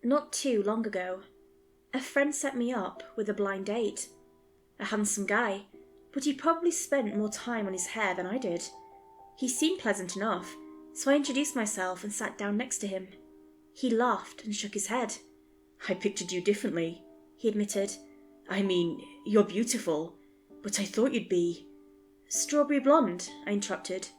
Not too long ago, a friend set me up with a blind date. A handsome guy, but he probably spent more time on his hair than I did. He seemed pleasant enough, so I introduced myself and sat down next to him. He laughed and shook his head. "I pictured you differently," he admitted. "I mean, you're beautiful, but I thought you'd be—" "Strawberry blonde," I interrupted.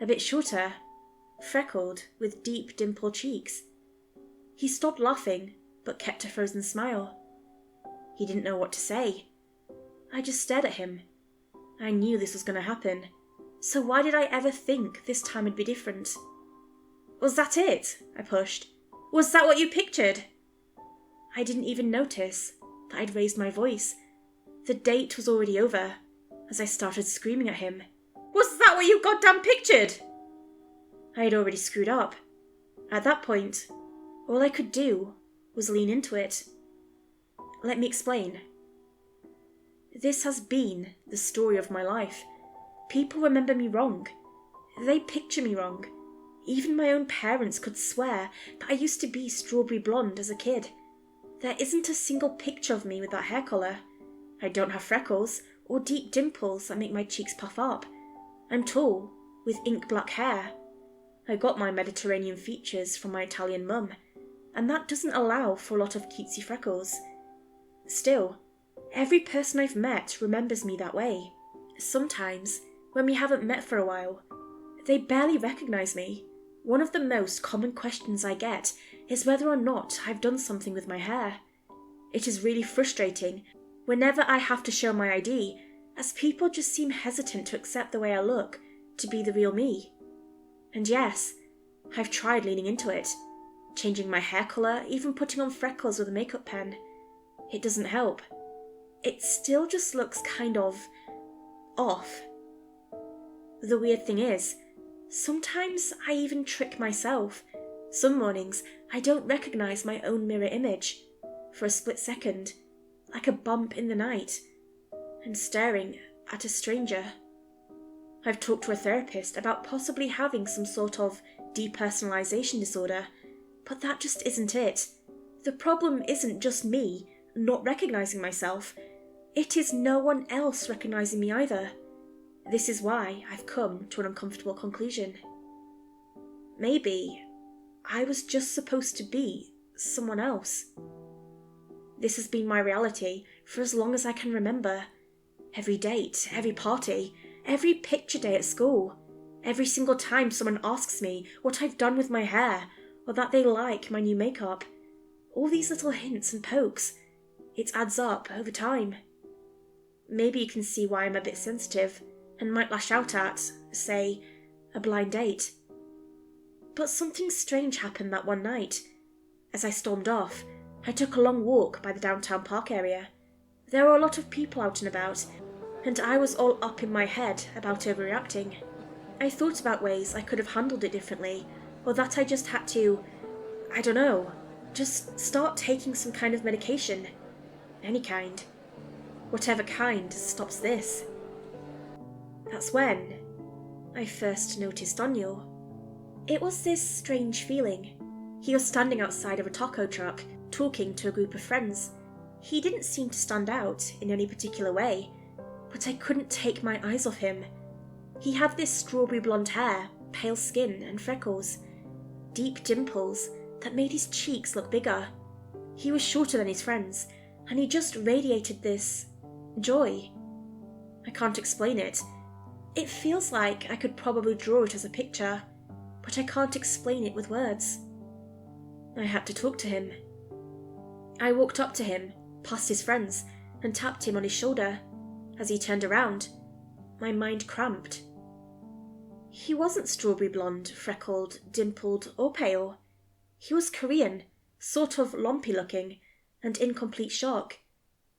"A bit shorter, freckled, with deep dimpled cheeks." He stopped laughing, but kept a frozen smile. He didn't know what to say. I just stared at him. I knew this was going to happen, so why did I ever think this time would be different? "Was that it?" I pushed. "Was that what you pictured?" I didn't even notice that I'd raised my voice. The date was already over, as I started screaming at him. "Was that what you goddamn pictured?" I had already screwed up. At that point, all I could do was lean into it. Let me explain. This has been the story of my life. People remember me wrong. They picture me wrong. Even my own parents could swear that I used to be strawberry blonde as a kid. There isn't a single picture of me with that hair colour. I don't have freckles or deep dimples that make my cheeks puff up. I'm tall, with ink black hair. I got my Mediterranean features from my Italian mum, and that doesn't allow for a lot of cutesy freckles. Still, every person I've met remembers me that way. Sometimes, when we haven't met for a while, they barely recognise me. One of the most common questions I get is whether or not I've done something with my hair. It is really frustrating whenever I have to show my ID, as people just seem hesitant to accept the way I look to be the real me. And yes, I've tried leaning into it, changing my hair colour, even putting on freckles with a makeup pen. It doesn't help. It still just looks kind of off. The weird thing is, sometimes I even trick myself. Some mornings I don't recognise my own mirror image. For a split second, like a bump in the night, and staring at a stranger. I've talked to a therapist about possibly having some sort of depersonalization disorder, but that just isn't it. The problem isn't just me not recognising myself. It is no one else recognising me either. This is why I've come to an uncomfortable conclusion. Maybe I was just supposed to be someone else. This has been my reality for as long as I can remember. Every date, every party, every picture day at school, every single time someone asks me what I've done with my hair or that they like my new makeup. All these little hints and pokes. It adds up over time. Maybe you can see why I'm a bit sensitive and might lash out at, say, a blind date. But something strange happened that one night. As I stormed off, I took a long walk by the downtown park area. There were a lot of people out and about, and I was all up in my head about overreacting. I thought about ways I could have handled it differently, or that I just had to, I don't know, just start taking some kind of medication. Any kind. Whatever kind stops this. That's when I first noticed Daniel. It was this strange feeling. He was standing outside of a taco truck, talking to a group of friends. He didn't seem to stand out in any particular way, but I couldn't take my eyes off him. He had this strawberry blonde hair, pale skin and freckles, deep dimples that made his cheeks look bigger. He was shorter than his friends, and he just radiated this joy. I can't explain it. It feels like I could probably draw it as a picture, but I can't explain it with words. I had to talk to him. I walked up to him, past his friends, and tapped him on his shoulder. As he turned around, my mind cramped. He wasn't strawberry blonde, freckled, dimpled, or pale. He was Korean, sort of lumpy looking, and in complete shock.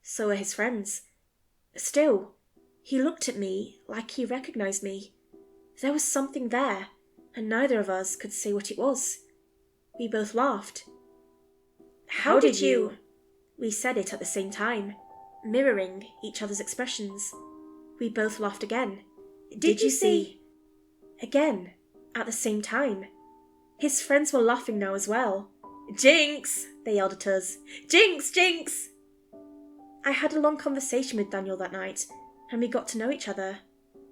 So were his friends. Still, he looked at me like he recognised me. There was something there, and neither of us could say what it was. We both laughed. "How did you?" We said it at the same time, mirroring each other's expressions. We both laughed again. "Did you see?" Again, at the same time. His friends were laughing now as well. "Jinx!" they yelled at us. Jinx! Jinx! I had a long conversation with Daniel that night, and we got to know each other.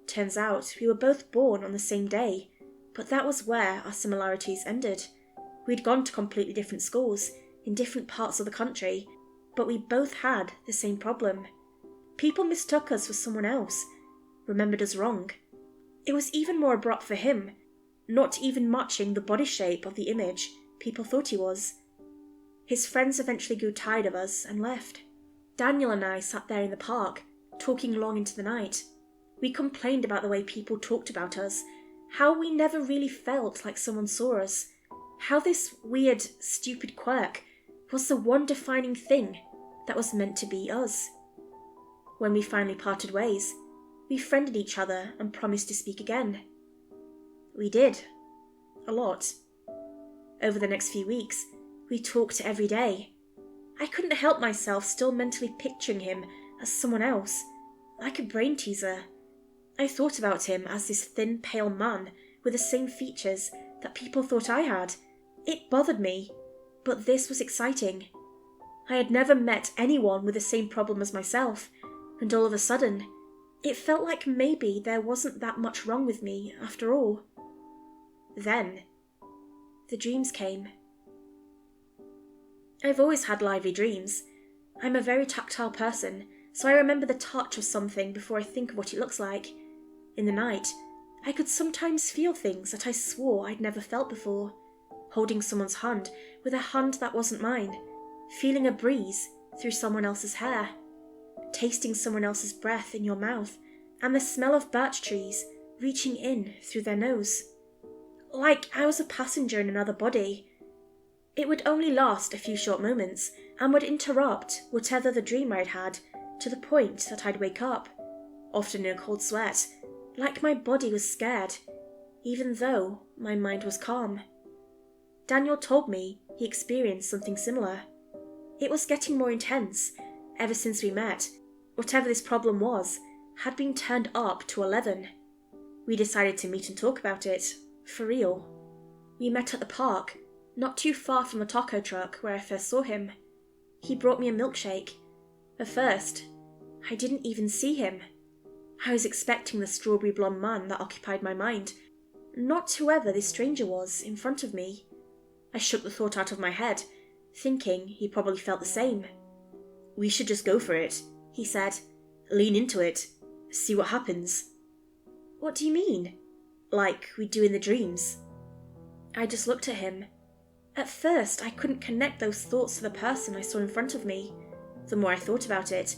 Turns out we were both born on the same day, but that was where our similarities ended. We'd gone to completely different schools, in different parts of the country, but we both had the same problem. People mistook us for someone else, remembered us wrong. It was even more abrupt for him, not even matching the body shape of the image people thought he was. His friends eventually grew tired of us and left. Daniel and I sat there in the park, talking long into the night. We complained about the way people talked about us, how we never really felt like someone saw us, how this weird, stupid quirk was the one defining thing that was meant to be us. When we finally parted ways, we friended each other and promised to speak again. We did. A lot. Over the next few weeks, we talked every day. I couldn't help myself still mentally picturing him as someone else, like a brain teaser. I thought about him as this thin, pale man with the same features that people thought I had. It bothered me, but this was exciting. I had never met anyone with the same problem as myself, and all of a sudden, it felt like maybe there wasn't that much wrong with me after all. Then, the dreams came. I've always had lively dreams. I'm a very tactile person, so I remember the touch of something before I think of what it looks like. In the night, I could sometimes feel things that I swore I'd never felt before. Holding someone's hand with a hand that wasn't mine, feeling a breeze through someone else's hair, tasting someone else's breath in your mouth, and the smell of birch trees reaching in through their nose. Like I was a passenger in another body. It would only last a few short moments, and would interrupt whatever the dream I'd had, to the point that I'd wake up, often in a cold sweat, like my body was scared, even though my mind was calm. Daniel told me he experienced something similar. It was getting more intense. Ever since we met, whatever this problem was had been turned up to 11. We decided to meet and talk about it, for real. We met at the park, not too far from the taco truck where I first saw him. He brought me a milkshake. At first, I didn't even see him. I was expecting the strawberry blonde man that occupied my mind, not whoever this stranger was in front of me. I shook the thought out of my head, thinking he probably felt the same. "We should just go for it," he said. "Lean into it. See what happens." "What do you mean?" "Like we do in the dreams." I just looked at him. At first, I couldn't connect those thoughts to the person I saw in front of me. The more I thought about it,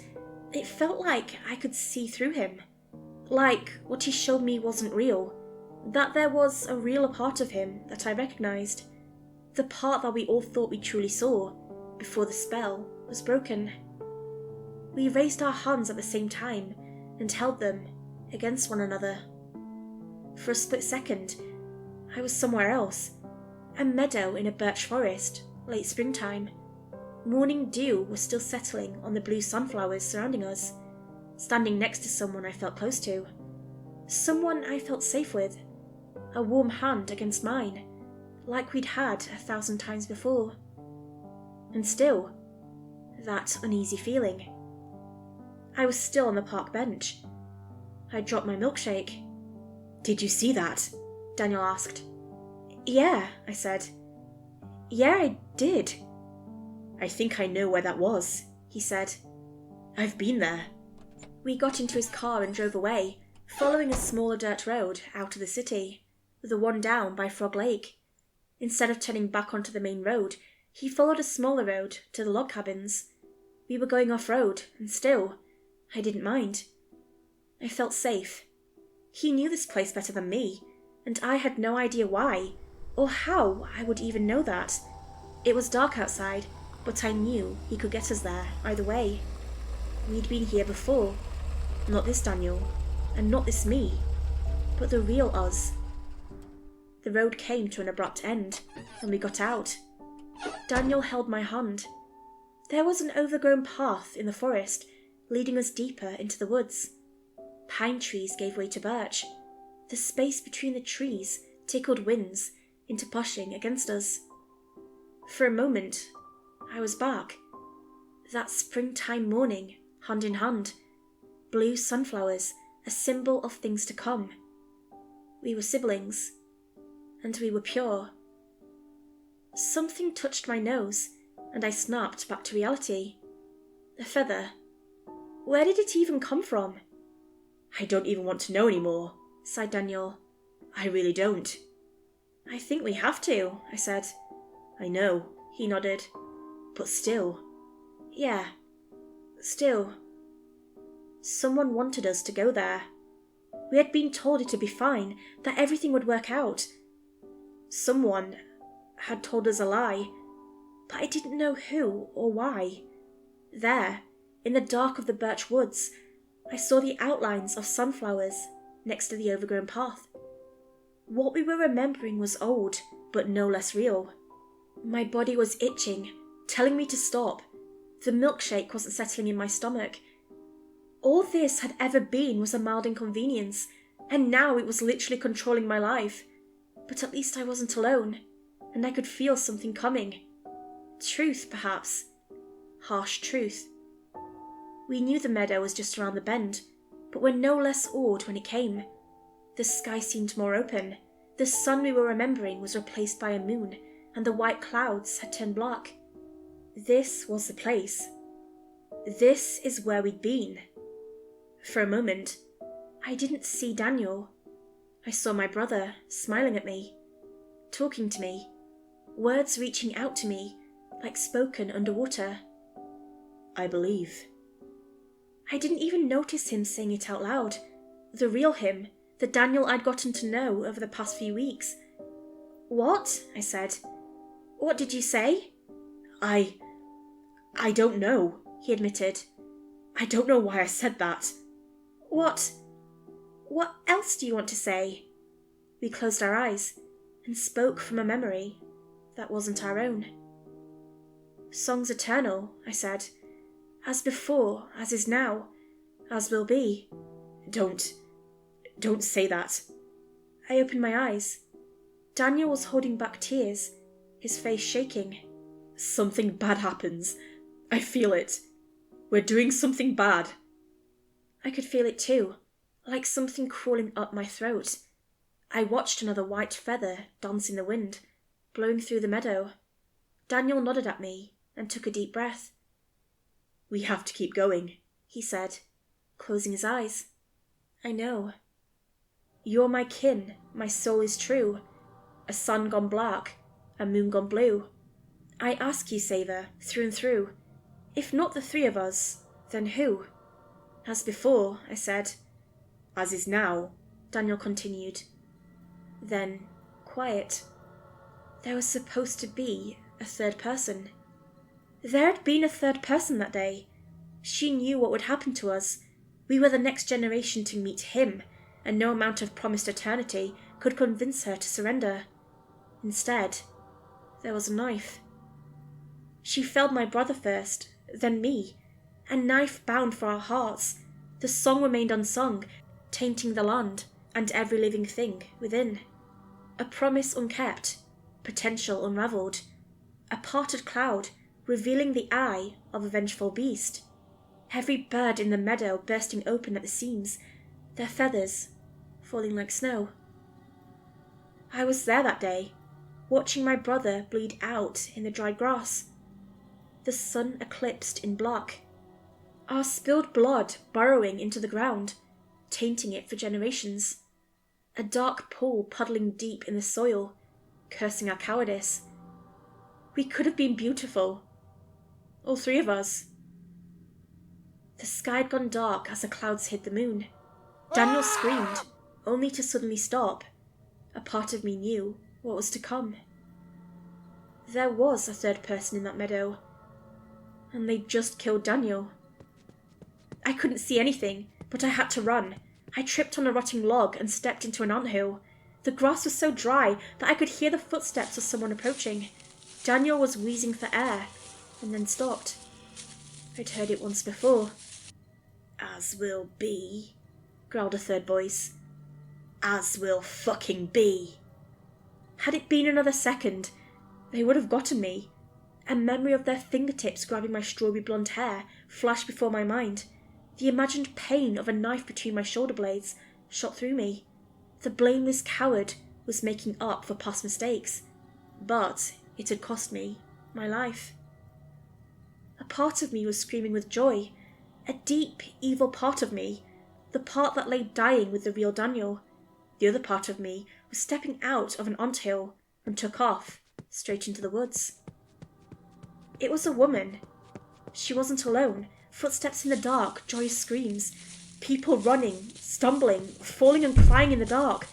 it felt like I could see through him. Like what he showed me wasn't real. That there was a realer part of him that I recognised. The part that we all thought we truly saw, before the spell was broken. We raised our hands at the same time, and held them against one another. For a split second, I was somewhere else. A meadow in a birch forest, late springtime. Morning dew was still settling on the blue sunflowers surrounding us, standing next to someone I felt close to. Someone I felt safe with. A warm hand against mine, like we'd had 1,000 times before. And still, that uneasy feeling. I was still on the park bench. I dropped my milkshake. "Did you see that?" Daniel asked. "Yeah," I said. "Yeah, I did." "I think I know where that was," he said. "I've been there." We got into his car and drove away, following a smaller dirt road out of the city, the one down by Frog Lake. Instead of turning back onto the main road, he followed a smaller road to the log cabins. We were going off-road, and still, I didn't mind. I felt safe. He knew this place better than me, and I had no idea why, or how I would even know that. It was dark outside, but I knew he could get us there either way. We'd been here before. Not this Daniel, and not this me, but the real us. The road came to an abrupt end, and we got out. Daniel held my hand. There was an overgrown path in the forest, leading us deeper into the woods. Pine trees gave way to birch. The space between the trees tickled winds into pushing against us. For a moment, I was back. That springtime morning, hand in hand. Blue sunflowers, a symbol of things to come. We were siblings, and we were pure. Something touched my nose, and I snapped back to reality. A feather. Where did it even come from? I don't even want to know anymore, sighed Daniel. I really don't. I think we have to, I said. I know, he nodded. But still. Yeah, still. Someone wanted us to go there. We had been told it'd be fine, that everything would work out. Someone had told us a lie, but I didn't know who or why. There, in the dark of the birch woods, I saw the outlines of sunflowers next to the overgrown path. What we were remembering was old, but no less real. My body was itching, telling me to stop. The milkshake wasn't settling in my stomach. All this had ever been was a mild inconvenience, and now it was literally controlling my life. But at least I wasn't alone, and I could feel something coming. Truth, perhaps. Harsh truth. We knew the meadow was just around the bend, but were no less awed when it came. The sky seemed more open. The sun we were remembering was replaced by a moon, and the white clouds had turned black. This was the place. This is where we'd been. For a moment, I didn't see Daniel. I saw my brother smiling at me, talking to me, words reaching out to me like spoken underwater. I believe. I didn't even notice him saying it out loud. The real him, the Daniel I'd gotten to know over the past few weeks. What? I said. What did you say? I don't know, he admitted. I don't know why I said that. What else do you want to say? We closed our eyes and spoke from a memory that wasn't our own. Song's eternal, I said. As before, as is now, as will be. Don't say that. I opened my eyes. Daniel was holding back tears, his face shaking. Something bad happens. I feel it. We're doing something bad. I could feel it too, like something crawling up my throat. I watched another white feather dance in the wind, blowing through the meadow. Daniel nodded at me and took a deep breath. We have to keep going, he said, closing his eyes. I know. You're my kin, my soul is true. A sun gone black, a moon gone blue. I ask you, Saver, through and through. If not the three of us, then who? As before, I said. As is now, Daniel continued. Then, quiet. There was supposed to be a third person. There had been a third person that day. She knew what would happen to us. We were the next generation to meet him, and no amount of promised eternity could convince her to surrender. Instead, there was a knife. She felled my brother first, then me. A knife bound for our hearts. The song remained unsung, tainting the land and every living thing within. A promise unkept, potential unravelled. A parted cloud revealing the eye of a vengeful beast. Every bird in the meadow bursting open at the seams, their feathers falling like snow. I was there that day, watching my brother bleed out in the dried grass. The sun eclipsed in black. Our spilled blood burrowing into the ground, tainting it for generations. A dark pool puddling deep in the soil, cursing our cowardice. We could have been beautiful. All three of us. The sky had gone dark as the clouds hid the moon. Daniel screamed, only to suddenly stop. A part of me knew what was to come. There was a third person in that meadow, and they'd just killed Daniel. I couldn't see anything, but I had to run. I tripped on a rotting log and stepped into an anthill. The grass was so dry that I could hear the footsteps of someone approaching. Daniel was wheezing for air, and then stopped. I'd heard it once before. As will be, growled a third voice. As will fucking be. Had it been another second, they would have gotten me. A memory of their fingertips grabbing my strawberry blonde hair flashed before my mind. The imagined pain of a knife between my shoulder blades shot through me. The blameless coward was making up for past mistakes, but it had cost me my life. A part of me was screaming with joy, a deep, evil part of me, the part that lay dying with the real Daniel. The other part of me was stepping out of an anthill and took off, straight into the woods. It was a woman. She wasn't alone. Footsteps in the dark, joyous screams. People running, stumbling, falling and crying in the dark.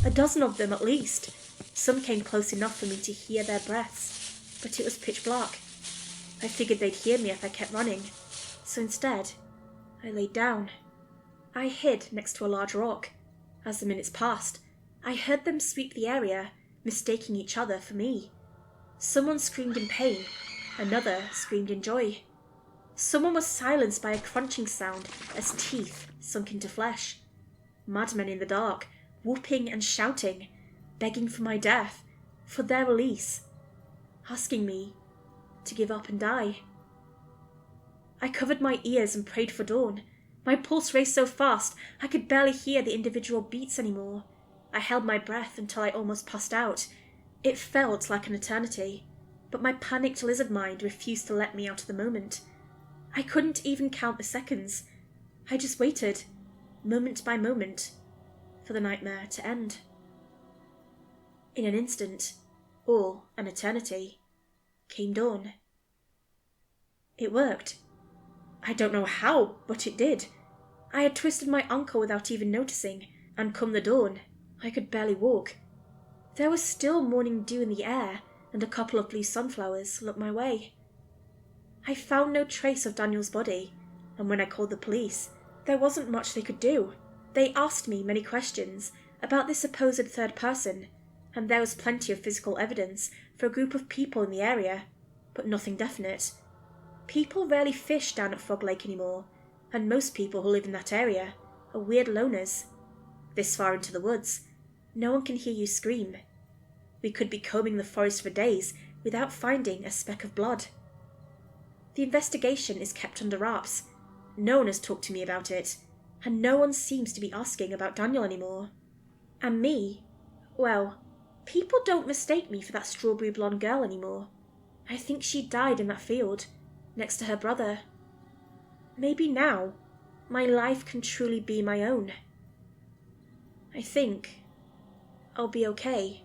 A dozen of them at least. Some came close enough for me to hear their breaths, but it was pitch black. I figured they'd hear me if I kept running, so instead, I laid down. I hid next to a large rock. As the minutes passed, I heard them sweep the area, mistaking each other for me. Someone screamed in pain, another screamed in joy. Someone was silenced by a crunching sound as teeth sunk into flesh. Madmen in the dark, whooping and shouting, begging for my death, for their release, asking me to give up and die. I covered my ears and prayed for dawn. My pulse raced so fast I could barely hear the individual beats anymore. I held my breath until I almost passed out. It felt like an eternity, but my panicked lizard mind refused to let me out of the moment. I couldn't even count the seconds. I just waited, moment by moment, for the nightmare to end. In an instant, or an eternity, came dawn. It worked. I don't know how, but it did. I had twisted my ankle without even noticing, and come the dawn, I could barely walk. There was still morning dew in the air, and a couple of blue sunflowers looked my way. I found no trace of Daniel's body, and when I called the police, there wasn't much they could do. They asked me many questions about this supposed third person, and there was plenty of physical evidence for a group of people in the area, but nothing definite. People rarely fish down at Frog Lake anymore, and most people who live in that area are weird loners. This far into the woods, no one can hear you scream. We could be combing the forest for days without finding a speck of blood. The investigation is kept under wraps. No one has talked to me about it, and no one seems to be asking about Daniel anymore. And me, well, people don't mistake me for that strawberry blonde girl anymore. I think she died in that field, next to her brother. Maybe now, my life can truly be my own. I think I'll be okay.